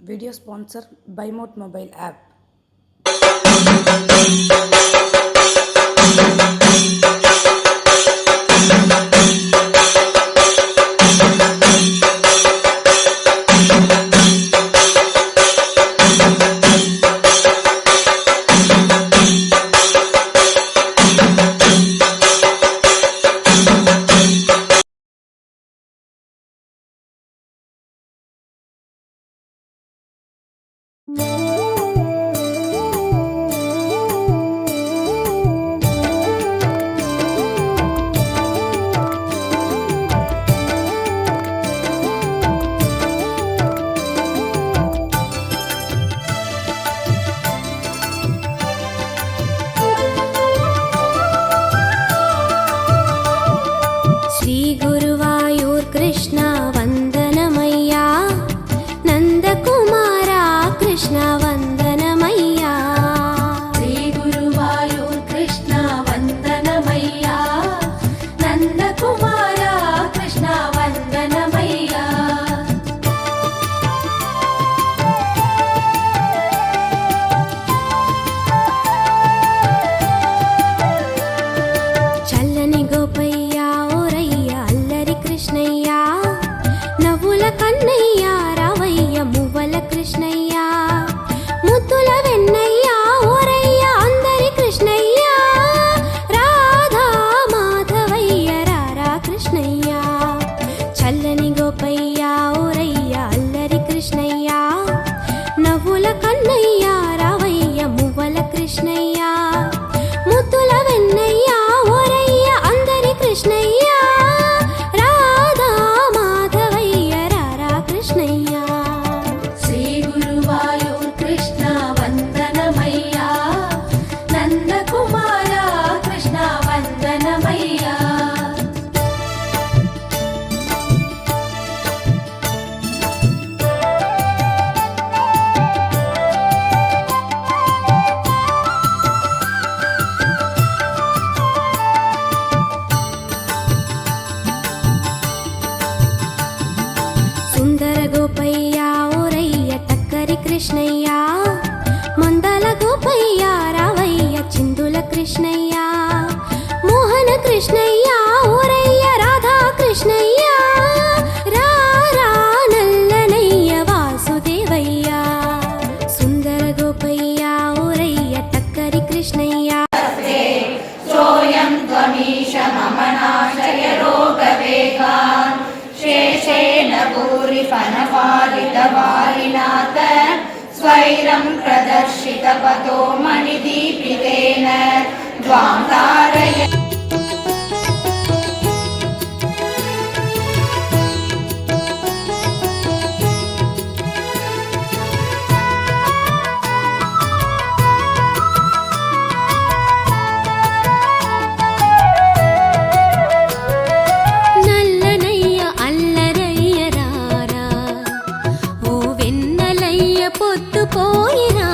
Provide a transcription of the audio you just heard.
Video sponsor BuyMote mobile app. Krishna वंदनमय्या नंदकुमारा Krishna वंदनमय्या Shri Guruvayur Krishna वंदनमय्या नंदकुमारा Krishna वंदनमय्या చల్లని గోపయ్యా ఓరయ్యా అల్లరి కృష్ణయ్యా నవ్వుల కన్నయ్యా రావయ్య మువ్వల కృష్ణయ్యా ముద్దుల వెన్నయ్యా ఓరయ్యా అందరి కృష్ణయ్యా రాధా మాధవయ్య రారా కృష్ణయ్యా చల్లని గోపయ్యా ఓరయ్యా అల్లరి కృష్ణయ్యా నవ్వుల కన్నయ్యా రావయ్య మువ్వల కృష్ణయ్యా ముద్దుల వెన్నయ్యా ఓరయ్య అందరి కృష్ణయ్యా రాధా మాధవయ్య రారా కృష్ణయ్యా శ్రీ గురువాయూర్ కృష్ణ వందనమయ్యా నందకుమారా కృష్ణ వందనమయ్యా సుందర గోపయ్యా ఓరయ్య టక్కరి కృష్ణయ్యా మందల గోపయ్యా రావయ్య చిందుల కృష్ణయ్యా మోహన కృష్ణయ్యా ఓరయ్య రాధా కృష్ణయ్యా రారా నల్లనయ్య వాసుదేవయ్యా సుందర గోపయ్యా ఓరయ్య టక్కరి కృష్ణయ్యా सोऽयं त्वमीश मम नाशय रोगवेगान् शेषेण भूरि फनपालितवारिनाथ स्वैरं प्रदर्शितपतो मणिदीपितेन द्वां तारय నల్లనయ్య అల్లరయ్య రారా ఓ వెన్నలయ్య పొద్దు పోయిరా